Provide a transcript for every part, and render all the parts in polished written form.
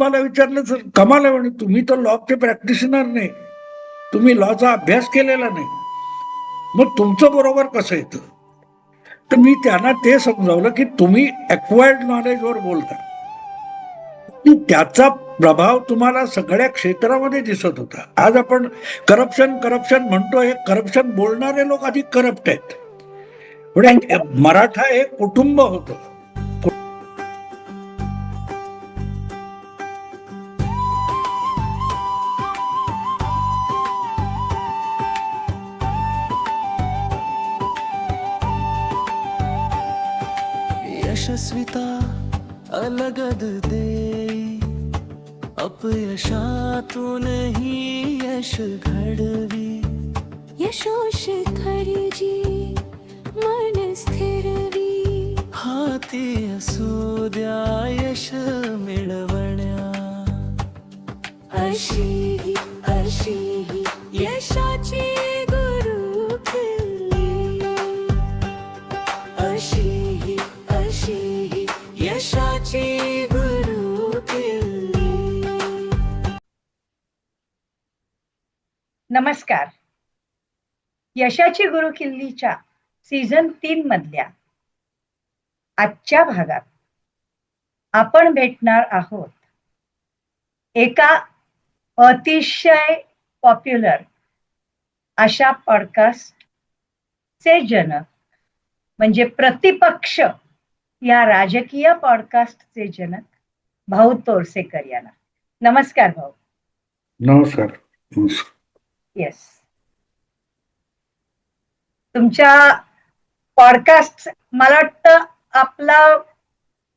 मला विचारलं तर कमाल आहे म्हणे, तुम्ही तर लॉचे प्रॅक्टिशनर नाही, तुम्ही लॉचा अभ्यास केलेला नाही, मग तुमचं बरोबर कसं येतं? तर मी त्यांना ते समजावलं की तुम्ही अक्वायर्ड नॉलेजवर बोलता, त्याचा प्रभाव तुम्हाला सगळ्या क्षेत्रामध्ये दिसत होता. आज आपण करप्शन करप्शन म्हणतो, हे करप्शन बोलणारे लोक अधिक करप्ट आहेत. म्हणजे मराठा हे कुटुंब होतं. यशस्विता अलगद दे, अपयशातूनही यश घडवी, यशोशिखरी जी मन स्थिरवी, हाती असू द्या यश मिळवण्या, अशी यशाची गुरुकिल्ली, अशी यशाची गुरुकिल्ली. नमस्कार. यशाची गुरुकिल्लीच्या सीझन 3 मधल्या आजच्या भागात आपण भेटणार आहोत एका अतिशय पॉप्युलर अशा पॉडकास्टचे जनक, म्हणजे प्रतिपक्ष या राजकीय पॉडकास्टचे जनक भाऊ तोरसेकर यांना. नमस्कार भाऊ. नमस्कार. येस, तुमच्या पॉडकास्ट, मला वाटतं आपला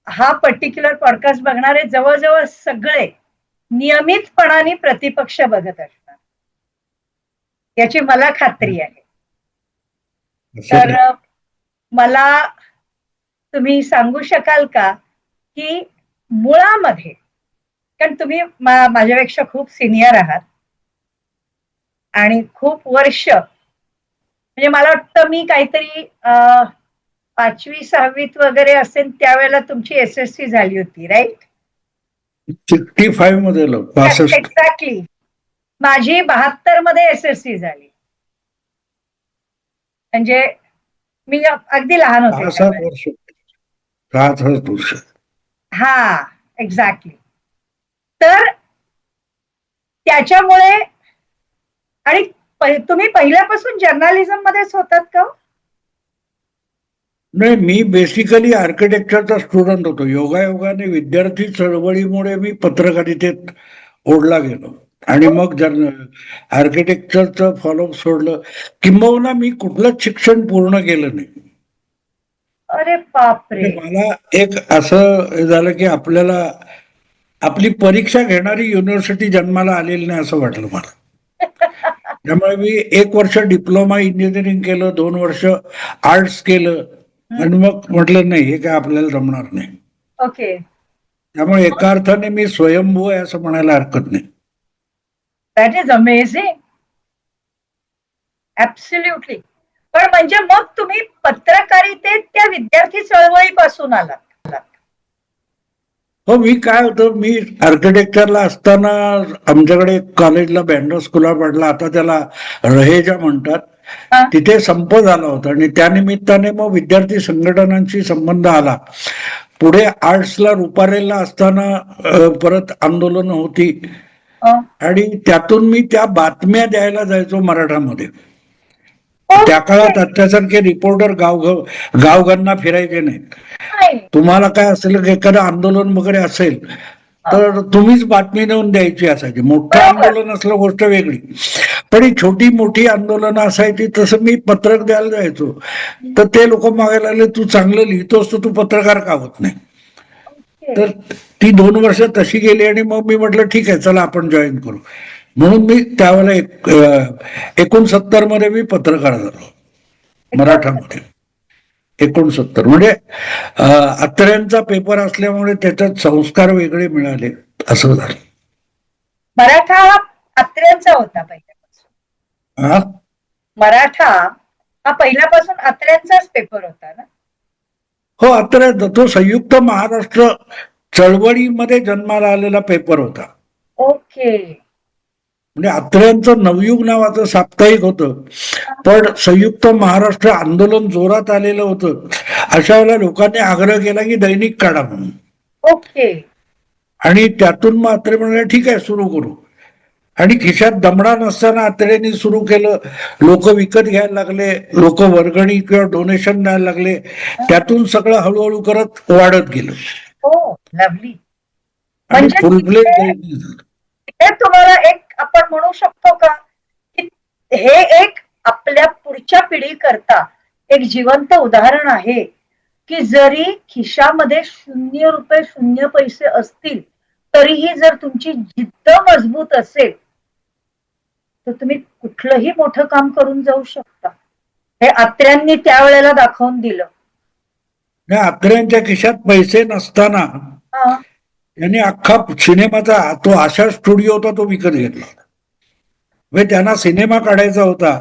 हा पर्टिक्युलर पॉडकास्ट बघणारे जवळजवळ सगळे नियमितपणाने प्रतिपक्ष बघत असणार, याची मला खात्री आहे. तर मला तुम्ही सांगू शकाल का की मुळामध्ये, कारण तुम्ही माझ्यापेक्षा खूप सिनियर आहात आणि खूप वर्ष, म्हणजे मला वाटतं मी काहीतरी 5वी 6वीत वगैरे असेल त्यावेळेला तुमची SSC झाली होती, राईट? 65 मध्ये. एक्झॅक्टली. माझी 72 मध्ये SSC झाली, म्हणजे मी अगदी लहान होते. 7 वर्ष. हा, एक्झॅक्टली. तर त्याच्यामुळे, आणि तुम्ही पहिल्यापासून जर्नलिझम मध्येच होतात का? नाही, मी बेसिकली आर्किटेक्चरचा स्टुडंट होतो. योगायोगाने विद्यार्थी चळवळीमुळे मी पत्रकारितेत ओढला गेलो आणि मग आर्किटेक्चरचं फॉलोअप सोडलं. किंबहुना मी कुठलंच शिक्षण पूर्ण केलं नाही. अरे बापरे. मला एक असं झालं की आपल्याला आपली परीक्षा घेणारी युनिव्हर्सिटी जन्माला आलेली नाही असं वाटलं मला. त्यामुळे मी 1 वर्ष डिप्लोमा इंजिनिअरिंग केलं, 2 वर्ष आर्ट्स केलं आणि मग म्हटलं नाही, हे काय आपल्याला जमणार नाही. ओके. त्यामुळे एका अर्थाने मी स्वयंभू आहे असं म्हणायला हरकत नाही. That is amazing. ऍब्सोल्युटली. पण म्हणजे मग तुम्ही पत्रकारितेत त्या विद्यार्थी चळवळीपासून आलात? हो, मी काय होतं, मी आर्किटेक्चरला असताना आमच्याकडे कॉलेजला बँडो स्कूलला पडला, आता त्याला रहेजा म्हणतात, तिथे संप झाला होता आणि त्यानिमित्ताने मग विद्यार्थी संघटनांशी संबंध आला. पुढे आर्ट्सला रुपारेलला असताना परत आंदोलन होती आणि त्यातून मी त्या बातम्या द्यायला जायचो मराठामध्ये. त्या काळात आत्तासारखे रिपोर्टर गावगांना फिरायचे नाहीत. तुम्हाला काय असेल, एखादं आंदोलन वगैरे असेल तर तुम्हीच बातमी नेऊन द्यायची असायची. मोठं आंदोलन असलं गोष्ट वेगळी, पण ही छोटी मोठी आंदोलनं असायची. तसं मी पत्रक द्यायला जायचो तर ते लोक मागायला लागले, तू चांगलं लिहितोस तर तू पत्रकार का होत नाही? तर ती 2 वर्ष तशी गेली आणि मग मी म्हटलं ठीक आहे, चला आपण जॉईन करू. म्हणून मी त्यावेळेला 69 मध्ये मी पत्रकार झालो मराठामध्ये. 69 म्हणजे अत्र्यांचा पेपर असल्यामुळे त्याच्यात संस्कार वेगळे मिळाले, असं झालं. मराठा अत्र्यांचा होता पहिल्यापासून? मराठा हा पहिल्यापासून अत्र्यांचाच पेपर होता ना? हो, अत्र्यांचा. तो संयुक्त महाराष्ट्र चळवळीमध्ये जन्माला आलेला पेपर होता. ओके. म्हणजे अत्र्यांचं नवयुग नावाचं साप्ताहिक होतं, पण संयुक्त महाराष्ट्र आंदोलन जोरात आलेलं होतं. अशा वेळेला लोकांनी आग्रह केला की दैनिक काढा म्हणून, ओके. आणि त्यातून मग अत्रे म्हणाले ठीक आहे सुरू करू. आणि खिशात दमडा नसताना अत्रेंनी सुरू केलं. लोक विकत घ्यायला लागले, लोक वर्गणी किंवा डोनेशन द्यायला लागले. त्यातून सगळं हळूहळू करत वाढत गेलं हो, लवली. आणि म्हणजे फुलफ्लेज हे तुम्हाला एक आपण म्हणू शकतो का की हे एक आपल्या पुढच्या पिढी करता एक जिवंत उदाहरण आहे की जरी खिशामध्ये 0 रुपये 0 पैसे असतील तरीही जर तुमची जिद्द मजबूत असेल तर तुम्ही कुठलंही मोठं काम करून जाऊ शकता. हे अत्र्यांनी त्यावेळेला दाखवून दिलं. अत्र्यांच्या खिशात पैसे नसताना हा. त्यांनी अख्खा सिनेमाचा तो आशा स्टुडिओ होता तो विकत घेतला. म्हणजे त्यांना सिनेमा काढायचा होता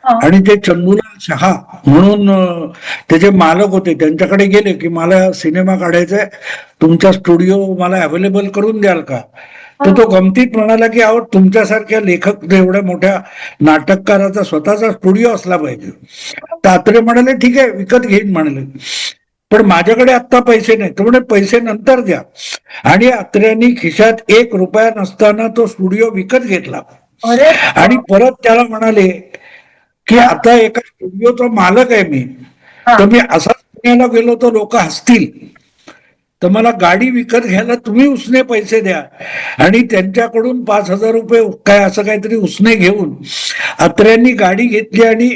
हा. आणि ते चंदूलाल शहा म्हणून त्याचे मालक होते, त्यांच्याकडे गेले की मला सिनेमा काढायचा आहे, तुमचा स्टुडिओ मला अवेलेबल करून द्याल का. तर तो गमतीत म्हणाला की अहो तुमच्यासारख्या लेखक एवढ्या मोठ्या नाटककाराचा स्वतःचा स्टुडिओ असला पाहिजे. तर अत्रे म्हणाले ठीक आहे विकत घेईन म्हणाले, पण माझ्याकडे आत्ता पैसे नाही. तर म्हणे पैसे नंतर द्या. आणि अत्र्यांनी खिशात 1 रुपया नसताना तो स्टुडिओ विकत घेतला अरे आणि परत त्याला म्हणाले की आता एका स्टुडिओचा मालक आहे मी, हा. तर मी असाच पुण्याला गेलो तर लोक हसतील, तर मला गाडी विकत घ्यायला तुम्ही उसने पैसे द्या. आणि त्यांच्याकडून 5,000 रुपये काय असं काहीतरी उसने घेऊन अत्र्यांनी गाडी घेतली आणि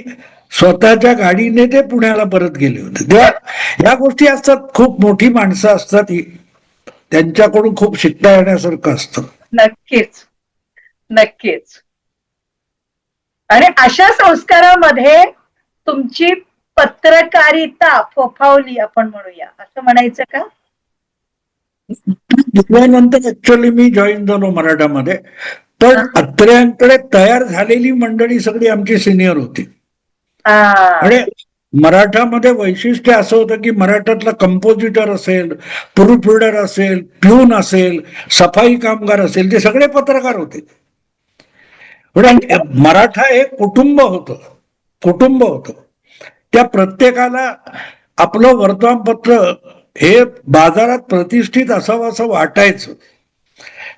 स्वतःच्या गाडीने ते पुण्याला परत गेले होते. तेव्हा या गोष्टी असतात, खूप मोठी माणसं असतात ही, त्यांच्याकडून खूप शिकता येण्यासारखं असतं. नक्कीच, नक्कीच. आणि अशा संस्कारामध्ये तुमची पत्रकारिता फोफावली आपण म्हणूया, असं म्हणायचं का? दिल्यानंतर ऍक्च्युअली मी जॉईन झालो मराठामध्ये, पण अत्र्यांकडे तयार झालेली मंडळी सगळी आमची सिनियर होती. आणि मराठामध्ये वैशिष्ट्य असं होतं की मराठातला कंपोजिटर असेल, प्रूफ रीडर असेल, प्यून असेल, सफाई कामगार असेल, ते सगळे पत्रकार होते. म्हणजे मराठा एक कुटुंब होतं, कुटुंब होतं. त्या प्रत्येकाला आपलं वर्तमानपत्र हे बाजारात प्रतिष्ठित असावं असं वाटायचं.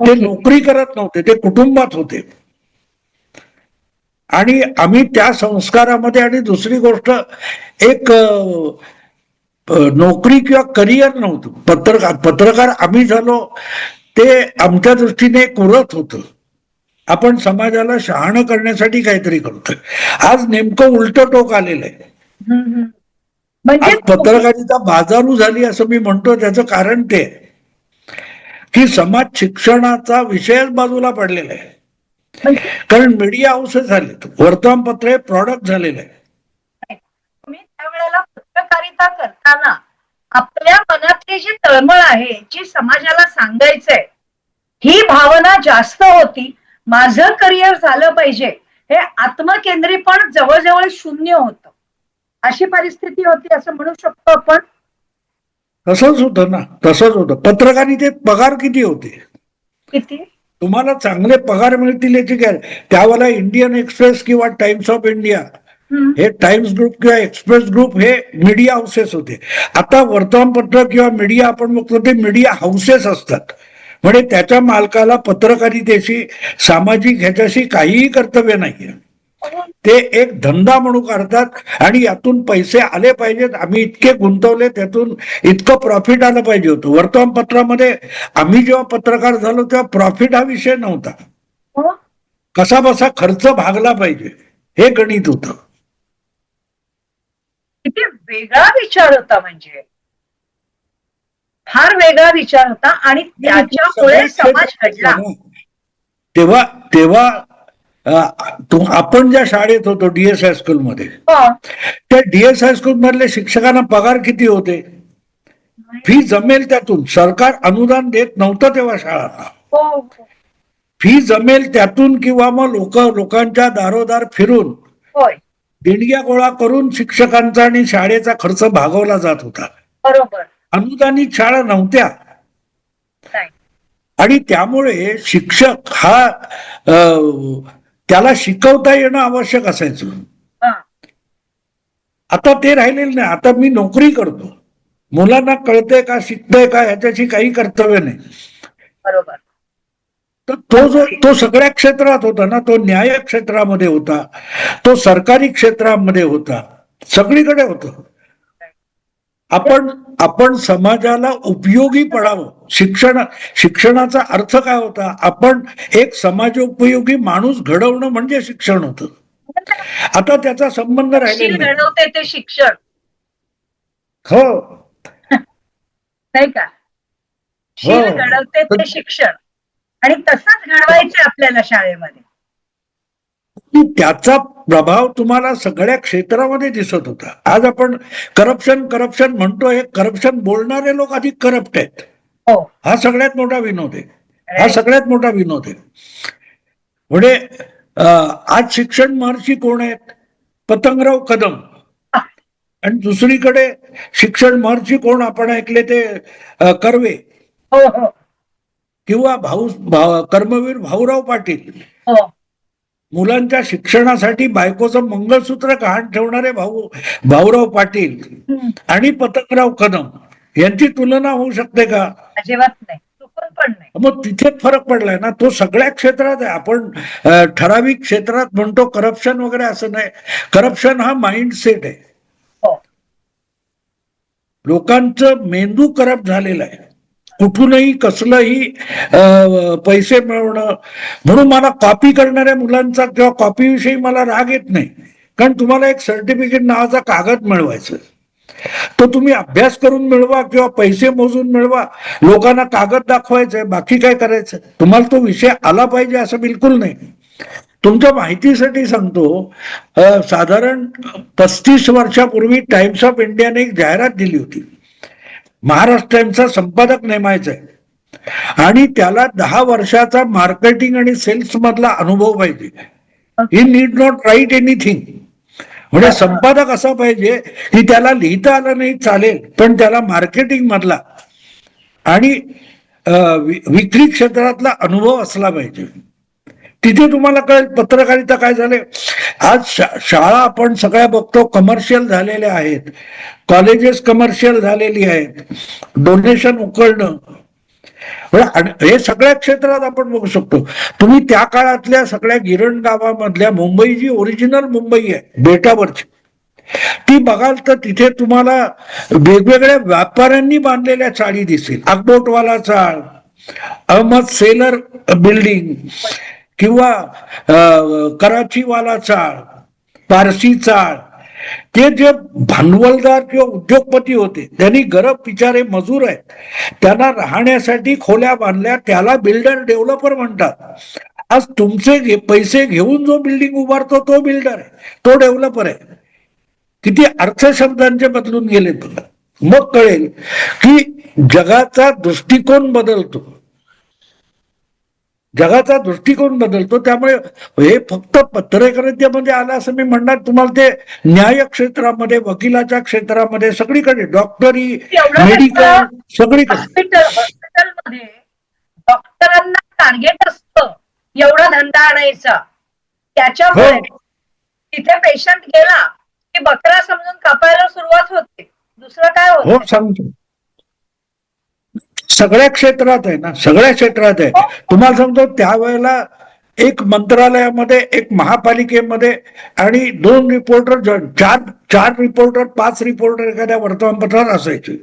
ते नोकरी करत नव्हते, ते कुटुंबात होते. आणि आम्ही त्या संस्कारामध्ये, आणि दुसरी गोष्ट एक नोकरी किंवा करिअर नव्हतं. पत्रकार आम्ही झालो ते आमच्या दृष्टीने एक व्रत होतं. आपण समाजाला शहाणं करण्यासाठी काहीतरी करतोय. आज नेमकं उलट टोक आलेलं आहे. म्हणजे आज पत्रकारिता बाजारू झाली असं मी म्हणतो. त्याचं कारण ते की समाज शिक्षणाचा विषयच बाजूला पडलेला आहे. कारण मीडिया हाऊसेस झालेत, वर्तमानपत्र हे प्रॉडक्ट झालेलं आहे. तुम्ही त्यावेळेला पत्रकारिता करताना आपल्या मनातली जी तळमळ आहे, जी समाजाला सांगायचंय, ही भावना जास्त होती. माझं करिअर झालं पाहिजे, हे आत्मकेंद्रीपण जवळजवळ 0 होतं. अशी परिस्थिती होती असं म्हणू शकतो आपण. तसंच होतं ना, तसंच होतं. पत्रकारितेत पगार किती होते? किती? तुम्हाला चांगले पगार मिळतील याची काय. त्यावेळेला इंडियन एक्सप्रेस किंवा टाइम्स ऑफ इंडिया हे टाइम्स ग्रुप किंवा एक्सप्रेस ग्रुप हे मीडिया हाऊसेस होते. आता वर्तमानपत्र किंवा मीडिया आपण बघतो ते मीडिया हाऊसेस असतात. म्हणजे त्याच्या मालकाला पत्रकारितेशी, सामाजिक ह्याच्याशी काहीही कर्तव्य नाहीये. ते एक धंदा म्हणून करतात आणि यातून पैसे आले पाहिजेत. आम्ही इतके गुंतवले, त्यातून इतकं प्रॉफिट आलं पाहिजे होतं. वर्तमानपत्रामध्ये आम्ही जेव्हा पत्रकार झालो तेव्हा प्रॉफिट हा विषय नव्हता. कसा बसा खर्च भागला पाहिजे हे गणित होतं. किती वेगळा विचार होता, म्हणजे फार वेगळा विचार होता. आणि त्याच्यामुळे समाज घडला. तेव्हा तेव्हा आपण ज्या शाळेत होतो डीएस हायस्कूल मध्ये, त्या डीएस हायस्कूल मधल्या शिक्षकांना पगार किती होते? फी जमेल त्यातून. सरकार अनुदान देत नव्हतं तेव्हा शाळांना. फी जमेल त्यातून किंवा मग लोकांच्या दारोदार फिरून देणग्या गोळा करून शिक्षकांचा आणि शाळेचा खर्च भागवला जात होता. बरोबर. अनुदानित शाळा नव्हत्या. नाही. आणि त्यामुळे शिक्षक हा त्याला शिकवता येणं आवश्यक असायचं. हा. आता ते राहिलेलं नाही. आता मी नोकरी करतो, मुलांना कळतंय का शिकतंय का ह्याच्याशी काही कर्तव्य नाही. बरोबर. तर तो सगळ्या क्षेत्रात होता ना, तो न्याय क्षेत्रामध्ये होता, तो सरकारी क्षेत्रामध्ये होता, सगळीकडे होतं. आपण समाजाला उपयोगी पडावं. शिक्षणाचा अर्थ काय होता? आपण एक समाजोपयोगी माणूस घडवणं म्हणजे शिक्षण होतं. आता त्याचा संबंध शील राहिलेला नाही. घडवते ते शिक्षण, हो नाही का? शील घडवते ते शिक्षण, आणि तसंच घडवायचं आपल्याला शाळेमध्ये. त्याचा प्रभाव तुम्हाला सगळ्या क्षेत्रामध्ये दिसत होता. आज आपण करप्शन करप्शन म्हणतो, हे करप्शन बोलणारे लोक अधिक करप्ट आहेत. हो. हा सगळ्यात मोठा विनोद आहे. हा सगळ्यात मोठा विनोद आहे. म्हणजे आज शिक्षण महर्षी कोण आहेत? पतंगराव कदम. आणि दुसरीकडे शिक्षण महर्षी कोण आपण ऐकले ते कर्वे, हो हो किंवा कर्मवीर भाऊराव पाटील. हो. मुलांच्या शिक्षणासाठी बायकोचं मंगळसूत्र गहाण ठेवणारे भाऊराव पाटील आणि पतंगराव कदम यांची तुलना होऊ शकते का? अजिबात नाही, चुकून पण नाही. मग तिथेच फरक पडलाय ना. तो सगळ्या क्षेत्रात आहे. आपण ठराविक क्षेत्रात म्हणतो करप्शन वगैरे, असं नाही. करप्शन हा माइंडसेट आहे. हो. लोकांचं मेंदू करप्ट झालेला आहे. कुठूनही कसलंही पैसे मिळवणं. म्हणून मला कॉपी करणाऱ्या मुलांचा किंवा कॉपीविषयी मला राग येत नाही. कारण तुम्हाला एक सर्टिफिकेट नावाचा कागद मिळवायचं, तो तुम्ही अभ्यास करून मिळवा किंवा पैसे मोजून मिळवा, लोकांना कागद दाखवायचंय, बाकी काय करायचं. तुम्हाला तो विषय आला पाहिजे असं बिलकुल नाही. तुमच्या माहितीसाठी सांगतो, साधारण 35 वर्षापूर्वी टाइम्स ऑफ इंडियाने एक जाहिरात दिली होती. महाराष्ट्र टाइम्सचा संपादक नेमायचा आहे आणि त्याला 10 वर्षाचा मार्केटिंग आणि सेल्स मधला अनुभव पाहिजे. ही नीड नॉट राईट एनिथिंग. म्हणजे संपादक असा पाहिजे की त्याला लिहिता आलं नाही चालेल, पण त्याला मार्केटिंग मधला आणि विक्री क्षेत्रातला अनुभव असला पाहिजे. तिथे तुम्हाला कळेल पत्रकारिता काय झाले. आज शाळा आपण सगळ्या बघतो कमर्शियल झालेल्या आहेत, कॉलेजेस कमर्शियल झालेली आहेत, डोनेशन उकळणं, हे सगळ्या क्षेत्रात आपण बघू शकतो. तुम्ही त्या काळातल्या सगळ्या गिरण गावामधल्या मुंबई, जी ओरिजिनल मुंबई आहे बेटावरची, ती बघाल तर तिथे तुम्हाला वेगवेगळ्या व्यापाऱ्यांनी बांधलेल्या चाळी दिसतील. अकबोटवाला चाळ, अहमद सेलर बिल्डिंग, किंवा कराचीवाला चाळ, पारसी चाळ. ते जे भांडवलदार किंवा उद्योगपती होते, त्यांनी गरब बिचारे मजूर आहेत, त्यांना राहण्यासाठी खोल्या बांधल्या, त्याला बिल्डर डेव्हलपर म्हणतात. आज तुमचे पैसे घेऊन जो बिल्डिंग उभारतो तो बिल्डर आहे, तो डेव्हलपर आहे. किती अर्थशब्दांचे बदलून गेले. मग कळेल की जगाचा दृष्टिकोन बदलतो, जगाचा दृष्टिकोन बदलतो. त्यामुळे हे फक्त पत्रकारितेमध्ये आलं असं मी म्हणणार. तुम्हाला ते न्याय क्षेत्रामध्ये, वकिलाच्या क्षेत्रामध्ये, सगळीकडे, डॉक्टरी, मेडिकल, सगळीकडे. हॉस्पिटलमध्ये डॉक्टरांना टार्गेट असतं एवढा धंदा आणायचा. त्याच्यामुळे तिथे पेशंट गेला की बकरा समजून कापायला सुरुवात होते. दुसरं काय हो होतं? सांगतो. सगळ्या क्षेत्रात आहे ना, सगळ्या क्षेत्रात आहे. तुम्हाला सांगतो, त्यावेळेला एक मंत्रालयामध्ये, एक महापालिकेमध्ये आणि 2 रिपोर्टर, 4 रिपोर्टर, 5 रिपोर्टर एखाद्या वर्तमानपत्रात असायचे.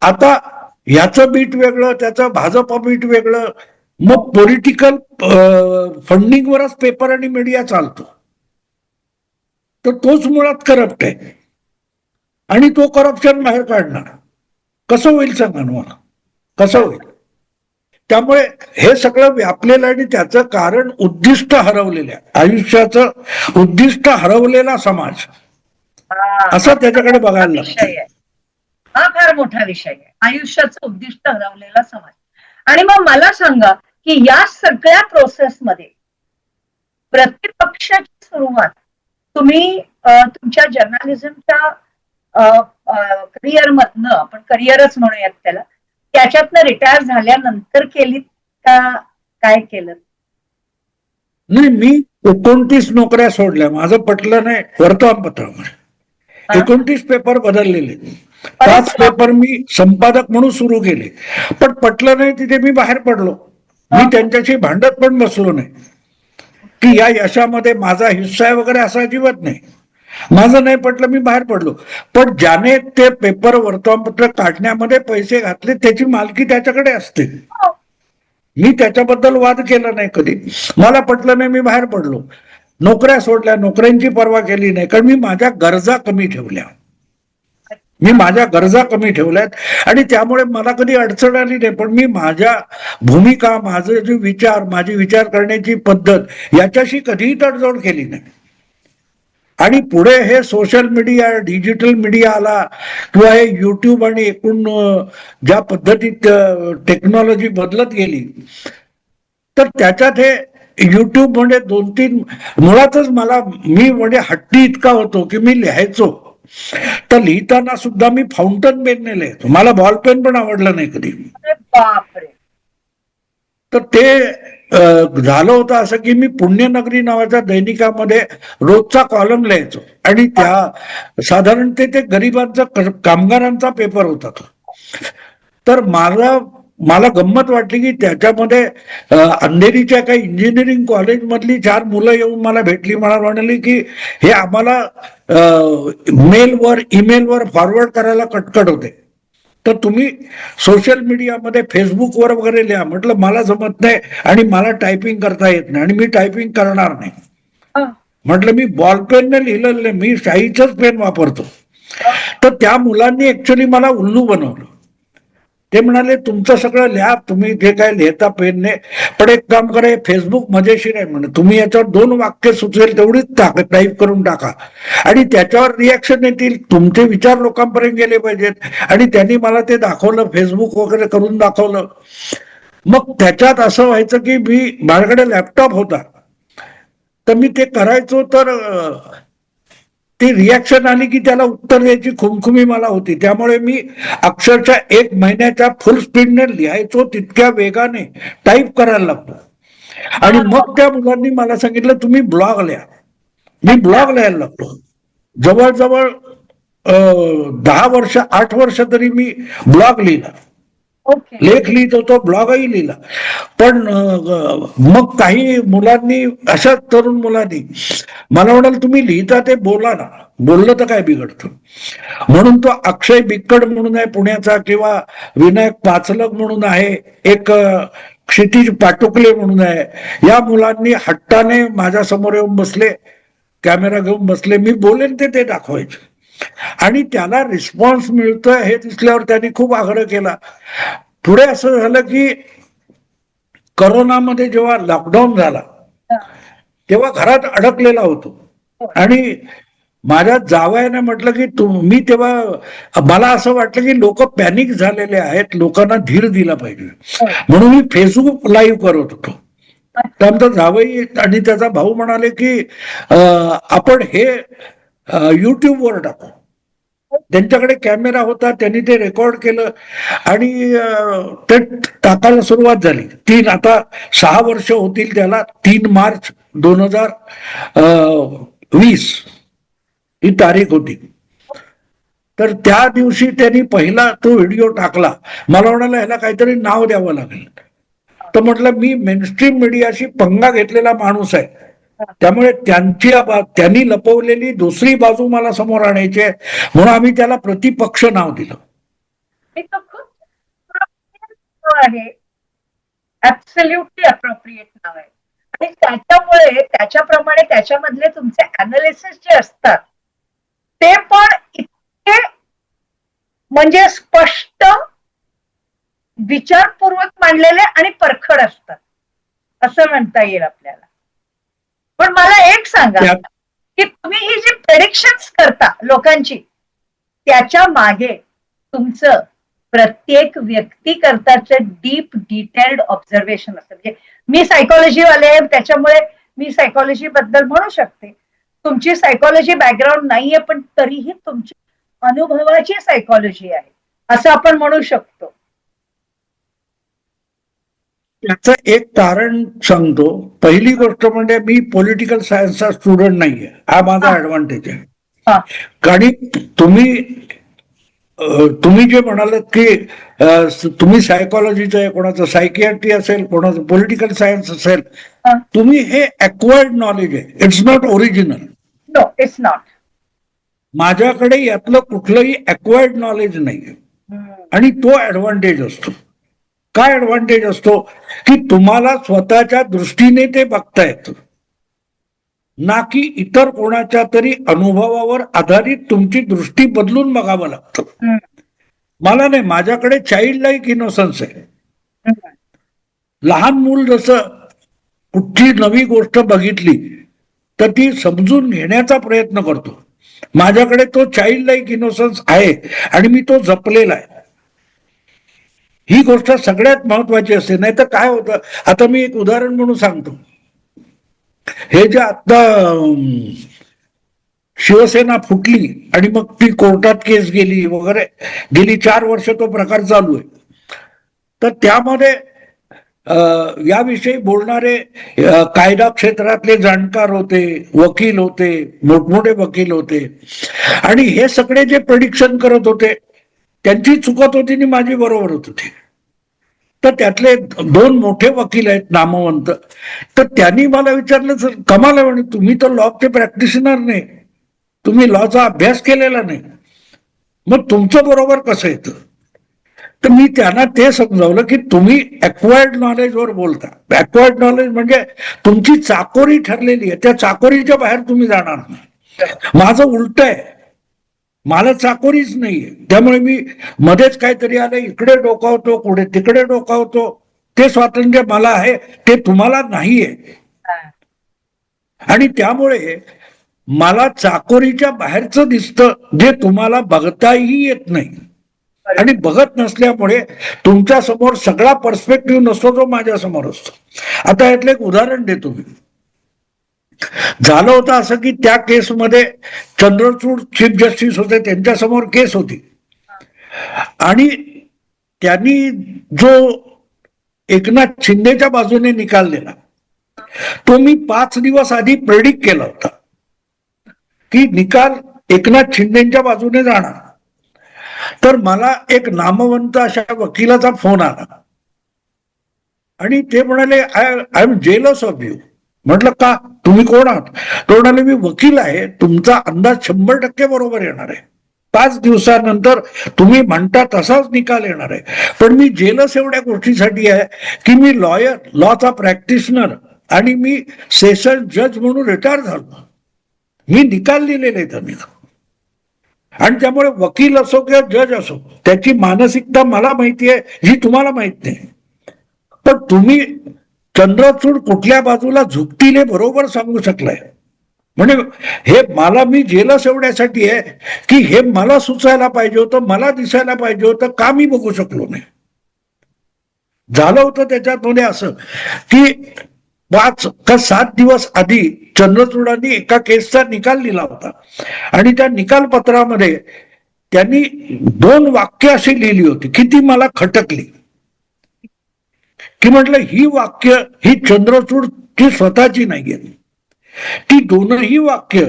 आता ह्याचं बीट वेगळं, त्याचं भाजप बीट वेगळं. मग पॉलिटिकल फंडिंगवरच पेपर आणि मीडिया चालतो. तर तोच मुळात करप्ट आहे आणि तो करप्शन बाहेर काढणार कसं होईल सांगा मला, कसं होईल? त्यामुळे हे सगळं व्यापलेलं आणि त्याचं कारण उद्दिष्ट हरवलेलं, आयुष्याचं उद्दिष्ट हरवलेला समाज, असं त्याच्याकडे बघायला लागतं. हा फार मोठा विषय आहे, आयुष्याचं उद्दिष्ट हरवलेला समाज. आणि मग मला सांगा की या सगळ्या प्रोसेसमध्ये प्रतिपक्षाची सुरुवात तुम्ही तुमच्या जर्नलिझमच्या करिअर मधनं, आपण करिअरच म्हणूयात त्याला, त्याच्यातनं रिटायर झाल्यानंतर केली का काय केलं? नाही, मी 29 नोकऱ्या सोडल्या. माझं पटलं नाही वर्तमानपत्रामध्ये. हा? 29 पेपर बदललेले. अरे 5 पेपर मी संपादक म्हणून सुरू केले, पण पटलं नाही तिथे मी बाहेर पडलो. मी त्यांच्याशी भांडत पण बसलो नाही की या यशामध्ये माझा हिस्सा आहे वगैरे, असं अजिबात नाही. माझं नाही पटलं, मी बाहेर पडलो. पण ज्याने ते पेपर वर्तमानपत्र काढण्यामध्ये पैसे घातले त्याची मालकी त्याच्याकडे असते. मी त्याच्याबद्दल वाद केला नाही कधी. मला पटलं नाही, मी बाहेर पडलो. नोकऱ्या सोडल्या, नोकऱ्यांची पर्वा केली नाही, कारण मी माझ्या गरजा कमी ठेवल्या. मी माझ्या गरजा कमी ठेवल्यात आणि त्यामुळे मला कधी अडचण आली नाही. पण मी माझ्या भूमिका, माझे जे विचार, माझी विचार करण्याची पद्धत याच्याशी कधीही तडजोड केली नाही. आणि पुढे हे सोशल मीडिया, डिजिटल मीडिया आला किंवा हे युट्यूब आणि एकूण ज्या पद्धतीत टेक्नॉलॉजी बदलत गेली, तर त्याच्यात हे युट्यूब म्हणजे 2-3 मुळातच मी म्हणजे हट्टी इतका होतो की मी लिहायचो, तर लिहिताना सुद्धा मी फाउंटन पेनने लिहायचो. मला बॉल पेन पण आवडलं नाही कधी. अरे बापरे. तर ते झालं होतं असं की मी पुण्यनगरी नावाच्या दैनिकामध्ये रोजचा कॉलम लिहायचो आणि त्या साधारण ते गरिबांचा, कामगारांचा पेपर होता तो. तर मला गंमत वाटली की त्याच्यामध्ये अंधेरीच्या काही इंजिनिअरिंग कॉलेज मधली 4 मुलं येऊन मला भेटली. मला म्हणाली की हे आम्हाला ईमेलवर फॉरवर्ड करायला कटकट होते, तर तुम्ही सोशल मीडियामध्ये फेसबुकवर वगैरे लिहा. म्हटलं मला जमत नाही आणि मला टायपिंग करता येत नाही आणि मी टायपिंग करणार नाही. म्हटलं मी बॉल पेनने लिहिलेलं नाही, मी शाईचंच पेन वापरतो. तर त्या मुलांनी ऍक्च्युली मला उल्लू बनवलं. ते म्हणाले तुमचं सगळं लिहा, तुम्ही जे काय लिहिता पेनने, पण एक काम करा, फेसबुक मजेशीर आहे म्हणे, तुम्ही याच्यावर 2 वाक्य सुचवेल तेवढीच टाईप करून टाका आणि त्याच्यावर रिॲक्शन येतील, तुमचे विचार लोकांपर्यंत गेले पाहिजेत. आणि त्यांनी मला ते दाखवलं, फेसबुक वगैरे करून दाखवलं. मग त्याच्यात असं व्हायचं की माझ्याकडे लॅपटॉप होता, तर मी ते करायचो, तर ती रिॲक्शन आली की त्याला उत्तर द्यायची खुमखुमी मला होती. त्यामुळे मी अक्षरशः 1 महिन्याच्या फुल स्पीडने लिहायचो, तितक्या वेगाने टाईप करायला लागतो. आणि मग त्या मुलांनी मला सांगितलं तुम्ही ब्लॉग लिहा. मी ब्लॉग लिहायला लागलो. जवळजवळ 10 वर्ष, 8 वर्ष तरी मी ब्लॉग लिहिला. लेख लिहित होतो, ब्लॉगही लिहिला. पण मग काही मुलांनी, अशा तरुण मुलांनी मला म्हणाल तुम्ही लिहिता ते बोला ना, बोललं तर काय बिघडतं. म्हणून तो अक्षय बिक्कड म्हणून आहे पुण्याचा, किंवा विनायक पाचलग म्हणून आहे, एक क्षितिज पाटुकले म्हणून आहे, या मुलांनी हट्टाने माझ्या समोर येऊन बसले, कॅमेरा घेऊन बसले, मी बोलेन ते दाखवायचे आणि त्याला रिस्पॉन्स मिळतोय हे दिसल्यावर त्यांनी खूप आग्रह केला. पुढे असं झालं की करोनामध्ये जेव्हा लॉकडाऊन झाला तेव्हा घरात अडकलेला होतो आणि माझ्या जावयाने म्हटलं की मी तेव्हा मला असं वाटलं की लोक पॅनिक झालेले आहेत, लोकांना धीर दिला पाहिजे, म्हणून मी फेसबुक लाईव्ह करत होतो. त्यानंतर जावई आणि त्याचा भाऊ म्हणाले की आपण हे युट्यूबवर टाकू. त्यांच्याकडे कॅमेरा होता, त्यांनी ते रेकॉर्ड केलं आणि ते टाकायला सुरुवात झाली. आता 6 वर्ष होतील त्याला. 3 मार्च 2020 ही तारीख होती. तर त्या दिवशी त्यांनी पहिला तो व्हिडिओ टाकला. मला म्हणाला ह्याला काहीतरी नाव द्यावं लागेल. तर म्हटलं मी मेनस्ट्रीम मीडियाशी पंगा घेतलेला माणूस आहे, त्यामुळे त्यांनी लपवलेली दुसरी बाजू मला समोर आणायची आहे, म्हणून आम्ही त्याला प्रतिपक्ष नाव दिलं. आहे ऍब्सोल्युटली अप्रोप्रिएट नाव आहे आणि त्याच्यामुळे त्याच्याप्रमाणे त्याच्यामधले तुमचे अनालिसिस जे असतात ते पण इतके म्हणजे स्पष्ट, विचारपूर्वक मांडलेले आणि परखड असतात असं म्हणता येईल आपल्याला. पण मला एक सांगा की तुम्ही ही जी प्रेडिक्शन्स करता लोकांची, त्याच्या मागे तुमचं प्रत्येक व्यक्ती करताचं डीप डिटेल्ड ऑब्झर्वेशन असतं. म्हणजे मी सायकोलॉजी वाले आहे, त्याच्यामुळे मी सायकोलॉजी बद्दल म्हणू शकते. तुमची सायकोलॉजी बॅकग्राऊंड नाहीये, पण तरीही तुमची अनुभवाची सायकोलॉजी आहे असं आपण म्हणू शकतो. त्याचं एक कारण सांगतो. पहिली गोष्ट म्हणजे मी पॉलिटिकल सायन्सचा स्टुडंट नाहीये, हा माझा ऍडव्हान्टेज आहे. हा. आणि तुम्ही तुम्ही जे म्हणालात की तुम्ही सायकोलॉजीचं आहे, कोणाचं सायकियाट्री असेल, कोणाचं पॉलिटिकल सायन्स असेल, हा. तुम्ही हे अक्वायर्ड नॉलेज आहे, it's not original. No it's not. माझ्याकडे यातलं कुठलंही अक्वायर्ड नॉलेज नाहीये आणि तो ऍडव्हान्टेज असतो. काय ऍडव्हान्टेज असतो की तुम्हाला स्वतःच्या दृष्टीने ते बघता येतं, ना की इतर कोणाच्या तरी अनुभवावर आधारित तुमची दृष्टी बदलून बघावं लागतं. मला नाही, माझ्याकडे चाइल्ड लाईक इनोसन्स आहे. लहान मूल जसं कुठली नवी गोष्ट बघितली तर ती समजून घेण्याचा प्रयत्न करतो, माझ्याकडे तो चाइल्ड लाईक इनोसन्स आहे आणि मी तो जपलेला आहे. ही गोष्ट सगळ्यात महत्वाची असते. नाही तर काय होतं, आता मी एक उदाहरण म्हणून सांगतो. हे जे आता शिवसेना फुटली आणि मग ती कोर्टात केस गेली वगैरे, गेली 4 वर्ष तो प्रकार चालू आहे. तर त्यामध्ये याविषयी बोलणारे कायदा क्षेत्रातले जाणकार होते, वकील होते, मोठमोठे वकील होते, आणि हे सगळे जे प्रेडिक्शन करत होते त्यांची चुकत होती आणि माझी बरोबर होत होती. तर त्यातले 2 मोठे वकील आहेत नामवंत, तर त्यांनी मला विचारलं, सर कमाल आहे म्हणे, तुम्ही तर लॉचे प्रॅक्टिशनर नाही, तुम्ही लॉचा अभ्यास केलेला नाही, मग तुमचं बरोबर कसं येतं? तर मी त्यांना ते समजावलं की तुम्ही अक्वायर्ड नॉलेजवर बोलता. अक्वायर्ड नॉलेज म्हणजे तुमची चाकोरी ठरलेली आहे, त्या चाकोरीच्या बाहेर तुम्ही जाणार नाही. माझं उलट आहे, मला चाकोरीच नाहीये, त्यामुळे मी मध्येच काहीतरी आलं इकडे डोकावतो, कुठे तिकडे डोकावतो. ते स्वातंत्र्य मला आहे, ते तुम्हाला नाहीये. आणि त्यामुळे मला चाकोरीच्या बाहेरचं दिसतं, जे तुम्हाला बघताही येत नाही. आणि बघत नसल्यामुळे तुमच्या समोर सगळा पर्स्पेक्टिव्ह नसतो, जो माझ्या समोर असतो. आता यातलं एक उदाहरण देतो मी. झालं होतं असं की त्या केसमध्ये चंद्रचूड चीफ जस्टिस होते, त्यांच्या समोर केस होती आणि त्यांनी जो एकनाथ शिंदेच्या बाजूने निकाल दिला तो मी 5 दिवस आधी प्रेडिक्ट केला होता की निकाल एकनाथ शिंदेच्या बाजूने जाणार. तर मला एक नामवंत अशा वकिलाचा फोन आला आणि ते म्हणाले, I am jealous of you. म्हटलं का, तुम्ही कोण आहात? तो म्हणाले, मी वकील आहे, तुमचा अंदाज 100% बरोबर येणार आहे, 5 दिवसानंतर तुम्ही म्हणता तसाच निकाल येणार आहे. पण मी जेलस एवढ्या गोष्टीसाठी आहे की मी लॉयर, लॉचा प्रॅक्टिशनर आणि मी सेशन जज म्हणून रिटायर झालो. मी निकाल दिलेले त्यांनी, आणि त्यामुळे वकील असो किंवा जज असो त्याची मानसिकता मला माहिती आहे, जी तुम्हाला माहित नाही. पण तुम्ही चंद्रचूड कुठल्या बाजूला झुकतील हे बरोबर सांगू शकलाय. म्हणजे हे मला, मी जेलस एवढ्यासाठी आहे की हे मला सुचायला पाहिजे होतं, मला दिसायला पाहिजे होतं, का मी बघू शकलो नाही. झालं होतं त्याच्यामध्ये असं की 5 का 7 दिवस आधी चंद्रचूडांनी एका केसचा निकाल दिला होता आणि त्या निकाल पत्रामध्ये त्यांनी 2 वाक्य अशी लिहिली होती की ती मला खटकली. की म्हटलं, ही वाक्य ही चंद्रचूडची स्वतःची नाहीये, ती दोनही वाक्य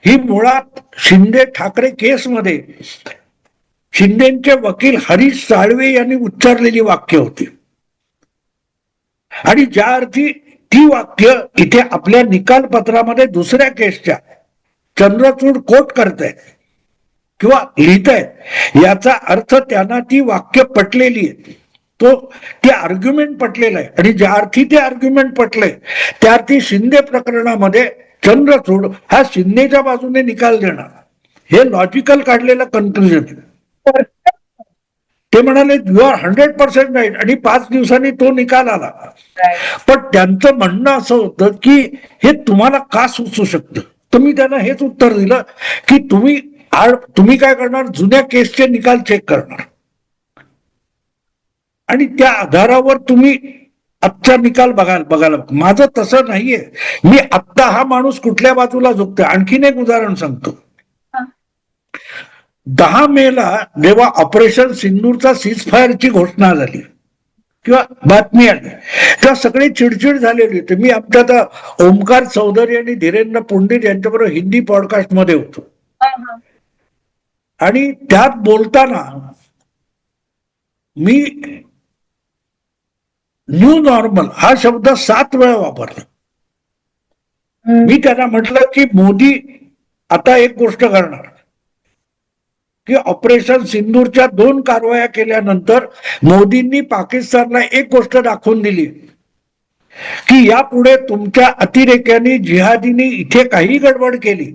ही मुळात शिंदे ठाकरे केसमध्ये शिंदेचे वकील हरीश साळवे यांनी उच्चारलेली वाक्य होती. आणि ज्या अर्थी ती वाक्य इथे आपल्या निकाल पत्रामध्ये दुसऱ्या केसच्या चंद्रचूड कोट करतायत किंवा लिहितायत, याचा अर्थ त्यांना ती वाक्य पटलेली आहे, ते आर्ग्युमेंट पटलेलं आहे. आणि ज्या अर्थी ते आर्ग्युमेंट पटले त्या अर्थी शिंदे प्रकरणामध्ये चंद्रचूड हा शिंदेच्या बाजूने निकाल देणार, हे लॉजिकल काढलेलं कन्क्लुजन आहे. ते म्हणाले, यू आर 100% राईट, आणि 5 दिवसांनी तो निकाल आला. पण त्यांचं म्हणणं असं होतं की हे तुम्हाला का सुचू शकतं. तर मी त्यांना हेच उत्तर दिलं की तुम्ही काय करणार, जुन्या केसचे निकाल चेक करणार आणि त्या आधारावर तुम्ही आजचा निकाल बघायला. माझं तसं नाहीये, मी आत्ता हा माणूस कुठल्या बाजूला झुकतोय. आणखीन एक उदाहरण सांगतो. 10 मेला जेव्हा ऑपरेशन सिंदूरचा सीज फायरची घोषणा झाली किंवा बातमी आली तेव्हा सगळे चिडचिड झालेली होती. मी आमच्या आता ओमकार चौधरी आणि धीरेंद्र पुंडित यांच्याबरोबर हिंदी पॉडकास्ट मध्ये होतो आणि त्यात बोलताना मी न्यू नॉर्मल हा शब्द 7 वेळा वापरला. मी त्यांना म्हटलं की मोदी आता एक गोष्ट करणार की ऑपरेशन सिंदूरच्या 2 कारवाया केल्यानंतर मोदींनी पाकिस्तानला एक गोष्ट दाखवून दिली की यापुढे तुमच्या अतिरेक्यांनी जिहादींनी इथे काही गडबड केली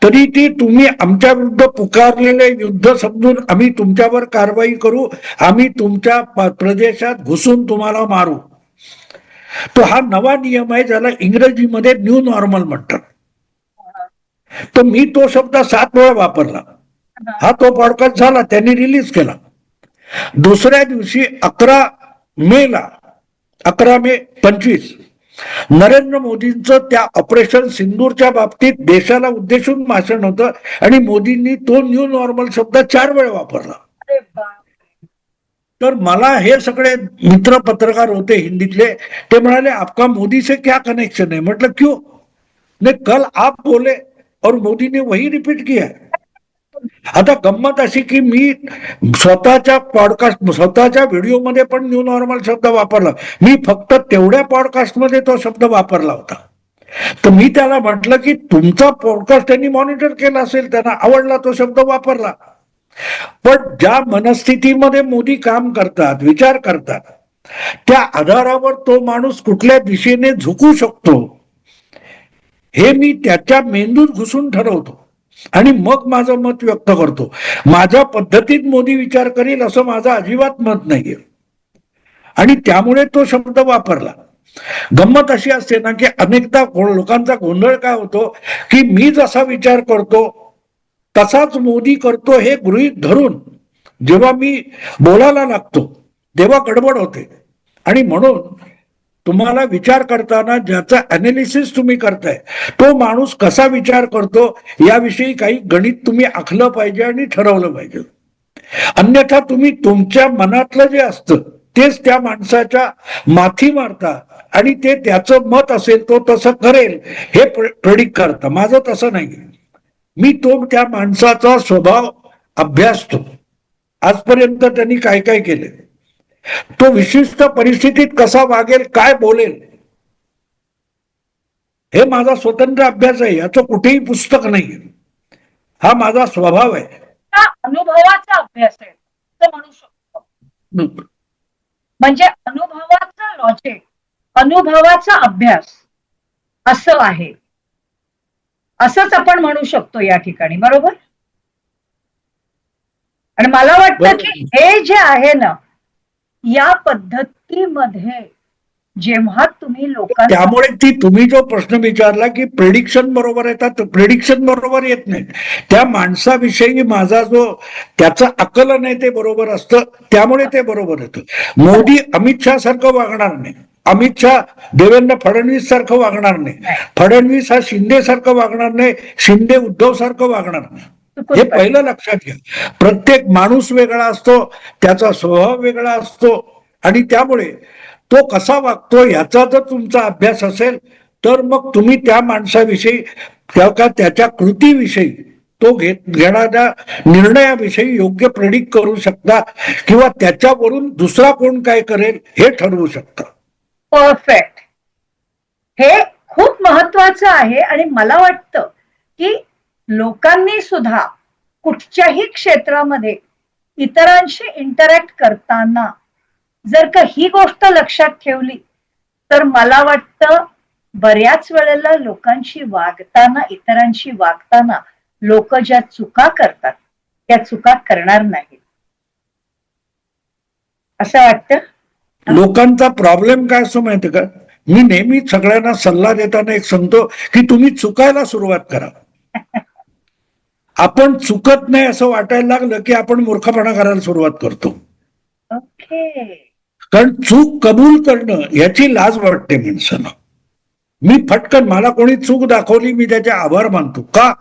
तरी ती तुम्ही आमच्या विरुद्ध पुकारलेले युद्ध समजून आम्ही तुमच्यावर कारवाई करू, आम्ही तुमच्या प्रदेशात घुसून तुम्हाला मारू. तो हा नवा नियम आहे ज्याला इंग्रजीमध्ये न्यू नॉर्मल म्हणतात. तर मी तो शब्द 7 वेळा वापरला. हा तो पॉडकास्ट झाला, त्यांनी रिलीज केला. दुसऱ्या दिवशी 11 मे 25 नरेंद्र मोदींचं त्या ऑपरेशन सिंदूरच्या बाबतीत देशाला उद्देशून भाषण होतं आणि मोदींनी तो न्यू नॉर्मल शब्द 4 वेळा वापरला. तर मला हे सगळे मित्र पत्रकार होते हिंदीतले, ते म्हणाले आपका मोदी से क्या कनेक्शन है. म्हटलं क्यों नहीं, कल आप बोले और मोदी ने वही रिपीट किया. आता गंमत अशी की मी स्वतःच्या पॉडकास्ट स्वतःच्या व्हिडिओमध्ये पण न्यू नॉर्मल शब्द वापरला. मी फक्त तेवढ्या पॉडकास्टमध्ये तो शब्द वापरला होता. तर मी त्याला म्हटलं की तुमचा पॉडकास्ट त्यांनी मॉनिटर केला असेल, त्यांना आवडला, तो शब्द वापरला. पण ज्या मनस्थितीमध्ये मोदी काम करतात, विचार करतात, त्या आधारावर तो माणूस कुठल्या दिशेने झुकू शकतो हे मी त्याच्या मेंदूत घुसून ठरवतो आणि मग माझं मत व्यक्त करतो. माझ्या पद्धतीत मोदी विचार करील असं माझं अजिबात मत नाहीये आणि त्यामुळे तो शब्द वापरला. गंमत अशी असते ना की अनेकदा लोकांचा गोंधळ काय होतो की मी जसा विचार करतो तसाच मोदी करतो हे गृहीत धरून जेव्हा मी बोलायला लागतो तेव्हा गडबड होते. आणि म्हणून तुम्हाला विचार करताना ज्याचा अनालिसिस तुम्ही करताय तो माणूस कसा विचार करतो याविषयी काही गणित तुम्ही आखलं पाहिजे आणि ठरवलं पाहिजे. अन्यथा तुम्ही तुमच्या मनातलं जे असतं तेच त्या माणसाच्या माथी मारता आणि ते त्याचं मत असेल तो तसं करेल हे प्रेडिक्ट करता. माझं तसं नाही. मी तो त्या माणसाचा स्वभाव अभ्यासतो. आजपर्यंत त्यांनी काय काय केले, तो विशिष्ट परिस्थितीत कसा वागेल, काय बोलेल, हे माझा स्वतंत्र अभ्यास आहे. याचं कुठेही पुस्तक नाही. हा माझा स्वभाव आहे. अनुभवाचा अभ्यास आहे असं म्हणू शकतो. म्हणजे अनुभवाचा लॉजिक, अनुभवाचा अभ्यास असं आहे, असंच आपण म्हणू शकतो या ठिकाणी. बरोबर. आणि मला वाटतं की हे जे आहे ना या पद्धतीमध्ये जेव्हा तुम्ही लोकांना, त्यामुळे ती तुम्ही जो प्रश्न विचारला की प्रेडिक्शन बरोबर येतात, प्रेडिक्शन बरोबर येत नाही. त्या माणसाविषयी माझा जो त्याचं आकलन आहे ते बरोबर असतं, त्यामुळे ते बरोबर येतं. मोदी अमित शहा सारखं वागणार नाही, अमित शहा देवेंद्र फडणवीस सारखं वागणार नाही, फडणवीस हा शिंदे सारखं वागणार नाही, शिंदे उद्धव सारखं वागणार नाही. हे पहिलं लक्षात घ्या. प्रत्येक माणूस वेगळा असतो, त्याचा स्वभाव वेगळा असतो आणि त्यामुळे तो कसा वागतो याचा जर तुमचा अभ्यास असेल तर मग तुम्ही त्या माणसाविषयी त्याच्या कृतीविषयी तो घेणाऱ्या निर्णयाविषयी योग्य प्रेडिक्ट करू शकता किंवा त्याच्यावरून दुसरा कोण काय करेल हे ठरवू शकता. परफेक्ट. हे खूप महत्वाचं आहे आणि मला वाटतं की लोकांनी सुद्धा कुठच्याही क्षेत्रामध्ये इतरांशी इंटरॅक्ट करताना जर का ही गोष्ट लक्षात ठेवली तर मला वाटतं बऱ्याच वेळेला लोकांशी वागताना, इतरांशी वागताना लोक ज्या चुका करतात त्या चुका करणार नाहीत असं वाटतं. लोकांचा प्रॉब्लेम काय असतो माहिती का, मी नेहमी सगळ्यांना सल्ला देताना एक सांगतो की तुम्ही चुकायला सुरुवात करा. आपण चुकत नाही असं वाटायला लागलं की आपण मूर्खपणा करायला सुरुवात करतो. ओके. कारण चूक कबूल करणं याची लाज वाटते माणसाला. मी फटकन मला कोणी चूक दाखवली मी त्याचे आभार मानतो. का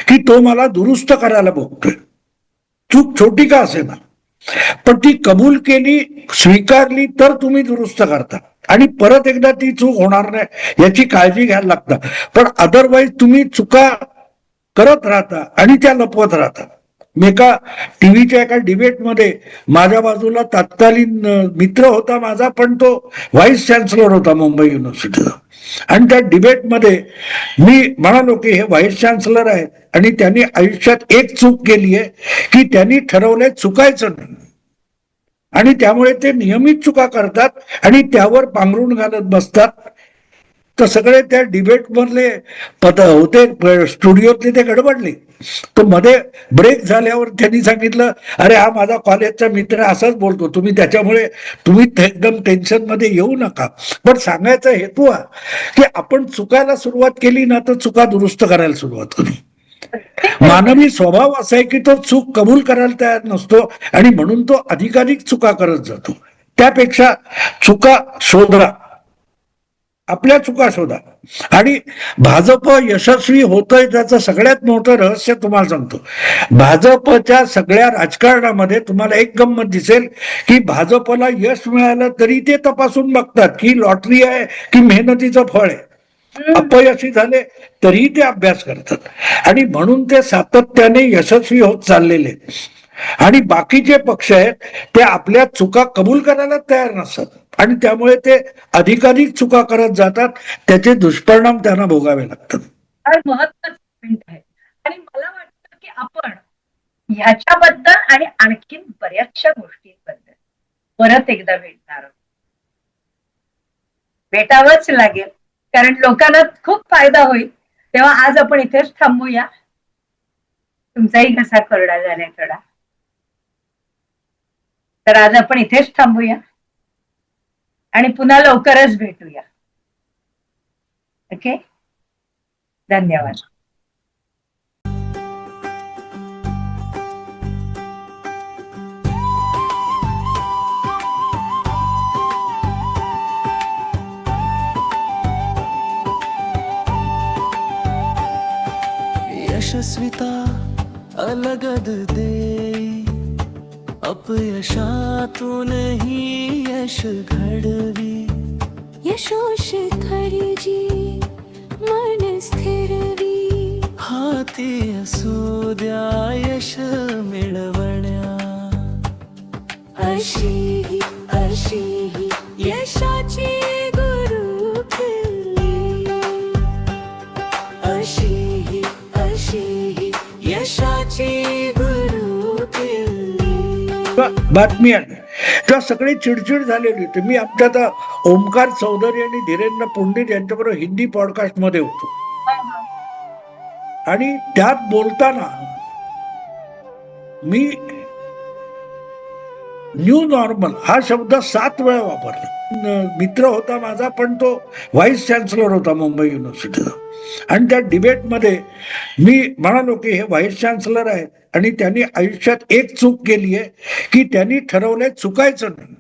की तो मला दुरुस्त करायला बघतोय. चूक छोटी का असे ना, पण ती कबूल केली, स्वीकारली तर तुम्ही दुरुस्त करता आणि परत एकदा ती चूक होणार नाही याची काळजी घ्यायला लागतं. पण अदरवाईज तुम्ही चुका करत राहता आणि त्या लपवत राहता. मी एका टीव्हीच्या एका डिबेटमध्ये माझ्या बाजूला तत्कालीन मित्र होता माझा, पण तो व्हाईस चान्सलर होता मुंबई युनिव्हर्सिटीचा, आणि त्या डिबेटमध्ये मी म्हणालो की हे व्हाईस चान्सलर आहेत आणि त्यांनी आयुष्यात एक चूक केली आहे की त्यांनी ठरवलंय चुकायचं नाही, आणि त्यामुळे ते नियमित चुका करतात आणि त्यावर पांघरून घालत बसतात. तर सगळे त्या डिबेट मधले होते स्टुडिओतले ते गडबडले. तर मध्ये ब्रेक झाल्यावर त्यांनी सांगितलं, अरे हा माझा कॉलेजचा मित्र असाच बोलतो, तुम्ही त्याच्यामुळे तुम्ही एकदम टेन्शन मध्ये येऊ नका. पण सांगायचा हेतू हा की आपण चुकायला सुरुवात केली ना तर चुका दुरुस्त करायला सुरुवात करू. मानवी स्वभाव असा आहे की तो चूक कबूल करायला तयार नसतो आणि म्हणून तो अधिकाधिक चुका करत जातो. त्यापेक्षा चुका शोधा, आपल्या चुका शोधा. आणि भाजप यशस्वी होतंय त्याचं सगळ्यात मोठं रहस्य तुम्हाला सांगतो. भाजपच्या सगळ्या राजकारणामध्ये तुम्हाला एक गंमत दिसेल की भाजपला यश मिळालं तरी ते तपासून बघतात की लॉटरी आहे की मेहनतीचं फळ आहे. अपयशी झाले तरीही ते अभ्यास करतात आणि म्हणून ते सातत्याने यशस्वी होत चाललेले. आणि बाकीचे पक्ष आहेत ते आपल्या चुका कबूल करायला तयार नसतात आणि त्यामुळे ते अधिकाधिक चुका करत जातात. त्याचे दुष्परिणाम त्यांना भोगावे लागतात. फार महत्वाचं पॉइंट आहे. आणि मला वाटतं की आपण ह्याच्याबद्दल आणि आणखीन बऱ्याचशा गोष्टींबद्दल परत एकदा भेटणार आहोत. भेटावंच लागेल, कारण लोकांना खूप फायदा होईल. तेव्हा आज आपण इथेच थांबूया. तुमचाही घसा कोरडा झालाय थोडा, तर आज आपण इथेच थांबूया आणि पुन्हा लवकरच भेटूया. ओके, धन्यवाद. यशस्विता अलगद देई, अपयशातूनही यश घडवी. यशोशिखरी जी मन स्थिरवी. हाती असू द्या यश मिळवण्या, अशी ही यशाची गुरु किल्ली. अशी ही यशाची गुरु किल्ली. बातमी आली तेव्हा सगळी चिडचिड झालेली होती. मी आमच्यात ओमकार चौधरी आणि धीरेंद्र पंडित यांच्याबरोबर हिंदी पॉडकास्ट मध्ये होतो आणि त्यात बोलताना मी न्यू नॉर्मल हा शब्द 7 वेळा वापरला. मित्र होता माझा, पण तो व्हाईस चान्सलर होता मुंबई युनिव्हर्सिटीचा, आणि त्या डिबेटमध्ये मी म्हणालो की हे व्हाईस चान्सलर आहेत आणि त्यांनी आयुष्यात एक चूक केली आहे की त्यांनी ठरवलंय चुकायचं नाही,